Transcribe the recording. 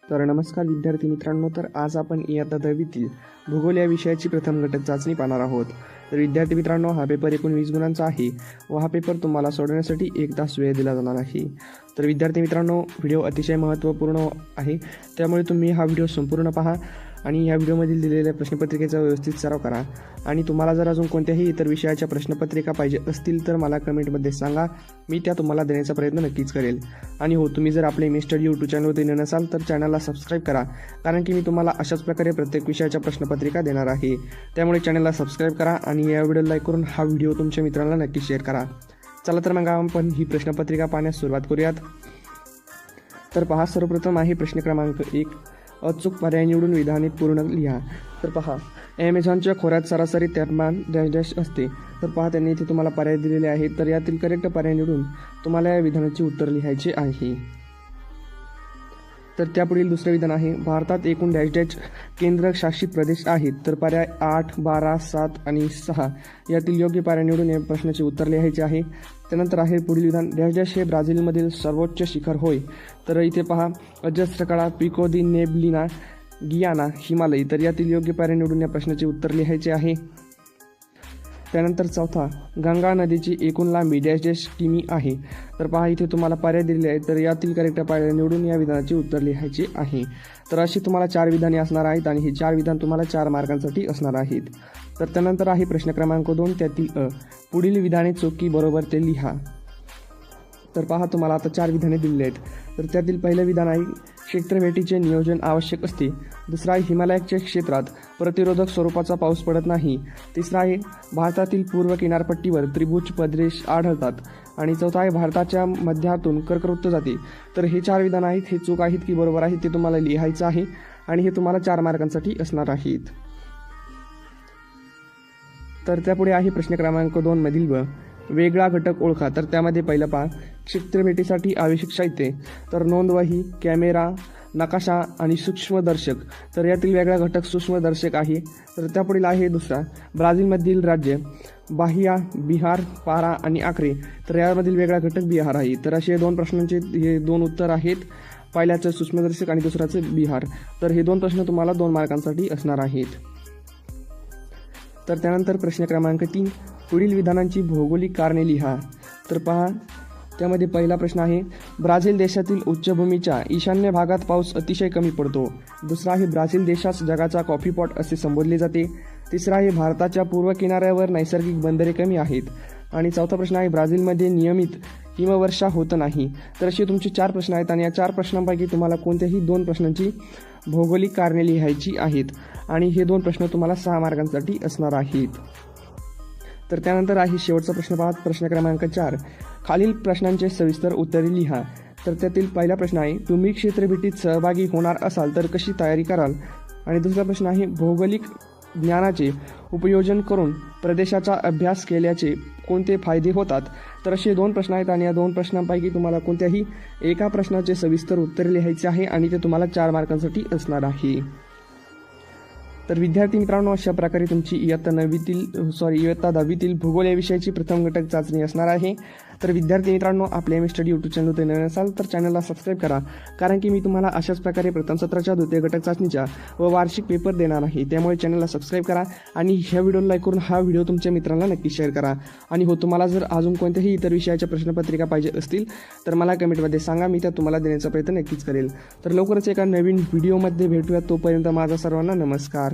तर नमस्कार विद्यार्थी मित्रांनो, तर आज आपण इयत्ता 10वीतील भूगोल या विषयाची प्रथम घटक चाचणी पाहणार आहोत। तर विद्यार्थी मित्रांनो, हा पेपर एकूण 20 गुणांचा आहे व हा पेपर तुम्हाला सोडवण्यासाठी 1 तास वेळ दिला जाणार आहे। तर विद्यार्थी मित्रांनो, व्हिडिओ अतिशय महत्त्वपूर्ण आहे, त्यामुळे तुम्ही हा व्हिडिओ संपूर्ण पहा आणि या व्हिडिओमधील दिलेल्या प्रश्नपत्रिकेचा व्यवस्थित सराव करा। आणि तुम्हाला जर अजून कोणत्याही इतर विषयाच्या प्रश्नपत्रिका पाहिजे असतील तर मला कमेंटमध्ये सांगा, मी त्या तुम्हाला देण्याचा प्रयत्न नक्कीच करेल। आणि हो, तुम्ही जर आपले मिस्टर यूट्यूब चॅनलवरती नसाल तर चॅनलला सबस्क्राईब करा, कारण की मी तुम्हाला अशाच प्रकारे प्रत्येक विषयाच्या प्रश्नपत्रिका देणार आहे। त्यामुळे चॅनलला सबस्क्राईब करा आणि या व्हिडिओला लाईक करून हा व्हिडिओ तुमच्या मित्रांना नक्की शेअर करा। चला तर मग आपण ही प्रश्नपत्रिका पाहण्यास सुरुवात करूयात। तर पहा, सर्वप्रथम आहे प्रश्न क्रमांक 1, अचूक पर्याय निवडून विधाने पूर्ण लिहा। तर पहा, ॲमेझॉनच्या खोऱ्यात सरासरी तापमान डॅश डॅश असते। तर पहा, त्यांनी इथे तुम्हाला पर्याय दिलेले आहेत, तर यातील करेक्ट पर्याय निवडून तुम्हाला या विधानाचे उत्तर लिहायचे आहे। तर त्यापुढील दुसरे विधान आहे, भारतात एकूण डॅश डॅश केंद्रशासित प्रदेश आहेत। तर पर्याय 8, 12, 7 आणि 6 यातील योग्य पर्याय निवडून या प्रश्नाचे उत्तर लिहायचे आहे। त्यानंतर आहे पुढील विधान, डॅश डॅश हे ब्राझीलमधील सर्वोच्च शिखर होय। तर इथे पहा, अजस्त्रकाळा, पिको दी नेब्लिना, गियाना, हिमालय। तर यातील योग्य पर्याय निवडून या प्रश्नाचे उत्तर लिहायचे आहे। त्यानंतर चौथा, गंगा नदीची एकूण लांबी डॅश डॅश किमी आहे। तर पहा, इथे तुम्हाला पर्याय दिलेले आहेत, तर यातील करेक्ट पर्याय निवडून या विधानाचे उत्तर लिहायचे आहे। तर अशी तुम्हाला 4 विधाने असणार आहेत आणि ही 4 विधान तुम्हाला 4 मार्कांसाठी असणार आहेत। तर त्यानंतर आहे प्रश्न क्रमांक 2, त्यातील अ, पुढील विधाने चुकी बरोबर ते लिहा। तर पहा, तुम्हाला आता 4 विधाने दिलेली आहेत। तर त्यातील पहिलं विधान आहे, क्षेत्रभेटीचे नियोजन आवश्यक असते। दुसरा आहे, हिमालयाच्या क्षेत्रात प्रतिरोधक स्वरूपाचा पाऊस पडत नाही। तिसरा आहे, भारतातील पूर्व किनारपट्टीवर त्रिभुज प्रदेश आढळतात। आणि चौथा आहे, भारताच्या मध्यातून कर्कवृत्त जाते। तर हे 4 विधान आहेत, हे चूक आहेत की बरोबर आहेत ते तुम्हाला लिहायचं आहे आणि हे तुम्हाला 4 मार्कांसाठी असणार आहेत। तर त्यापुढे आहे प्रश्न क्रमांक 2 मधील व, वेगळा घटक ओळखा। तर त्यामध्ये पहिलं पहा, क्षेत्रभेटीसाठी आवश्यक साहित्य। तर नोंदवही, कॅमेरा, नकाशा आणि सूक्ष्मदर्शक। तर यातील वेगळा घटक सूक्ष्मदर्शक आहे। तर त्यापुढील आहे दुसरा, ब्राझीलमधील राज्य बाहिया, बिहार, पारा आणि आक्रे। तर यामधील वेगळा घटक बिहार आहे। तर असे 2 प्रश्नांचे हे 2 उत्तर आहेत, पहिल्याचं सूक्ष्मदर्शक आणि दुसऱ्याचं बिहार। तर हे 2 प्रश्न तुम्हाला 2 मार्कांसाठी असणार आहेत। तर त्यानंतर प्रश्न क्रमांक 3, पुढील विधानांची भौगोलिक कारणे लिहा। तर पहा, त्यामध्ये पहिला प्रश्न आहे, ब्राझील देशातील उच्चभूमीच्या ईशान्य भागात पाऊस अतिशय कमी पडतो। दुसरा आहे, ब्राझील देशास जगाचा कॉफी पॉट असे संबोधले जाते। तिसरा आहे, भारताच्या पूर्व किनाऱ्यावर नैसर्गिक बंदरे कमी आहेत। आणि चौथा प्रश्न आहे, ब्राझीलमध्ये नियमित हिमवर्षा होत नाही। तर असे तुमचे 4 प्रश्न आहेत आणि या 4 प्रश्नांपैकी तुम्हाला कोणत्याही 2 प्रश्नांची भौगोलिक कारणे लिहायची आहेत आणि हे 2 प्रश्न तुम्हाला 6 मार्कांसाठी असणार आहेत। तर त्यानंतर आहे शेवटचा प्रश्न पहा, प्रश्न क्रमांक 4, खालील प्रश्नांचे सविस्तर उत्तरे लिहा। तर त्यातील पहिला प्रश्न आहे, तुम्ही क्षेत्रभेटीत सहभागी होणार असाल तर कशी तयारी कराल। आणि दुसरा प्रश्न आहे, भौगोलिक ज्ञानाचे उपयोजन करून प्रदेशाचा अभ्यास केल्याचे कोणते फायदे होतात। तर असे 2 प्रश्न आहेत आणि या 2 प्रश्नांपैकी तुम्हाला कोणत्याही एका प्रश्नाचे सविस्तर उत्तर लिहायचे आहे आणि ते तुम्हाला 4 मार्कांसाठी असणार आहे। तर विद्यार्थी मित्रांनो, अशा प्रकारे तुमची इयत्ता 10वीतील भूगोल या विषयाची प्रथम घटक चाचणी असणार आहे। तर विद्यार्थी मित्रांनो, आपल्या मिस्टर यूट्यूब चॅनलवर नवीन असाल तर चॅनलला सबस्क्राईब करा, कारण की मी तुम्हाला अशाच प्रकारे प्रथम सत्राच्या द्वितीय घटक चाचणीच्या व वार्षिक पेपर देणार आहे। त्यामुळे चॅनलला सबस्क्राईब करा आणि ह्या व्हिडिओला लाईक करून हा व्हिडिओ तुमच्या मित्रांना नक्की शेअर करा। आणि हो, तुम्हाला जर अजून कोणत्याही इतर विषयाच्या प्रश्नपत्रिका पाहिजे असतील तर मला कमेंटमध्ये सांगा, मी त्या तुम्हाला देण्याचा प्रयत्न नक्कीच करेल। तर लवकरच एका नवीन व्हिडिओमध्ये भेटूयात, तोपर्यंत माझा सर्वांना नमस्कार।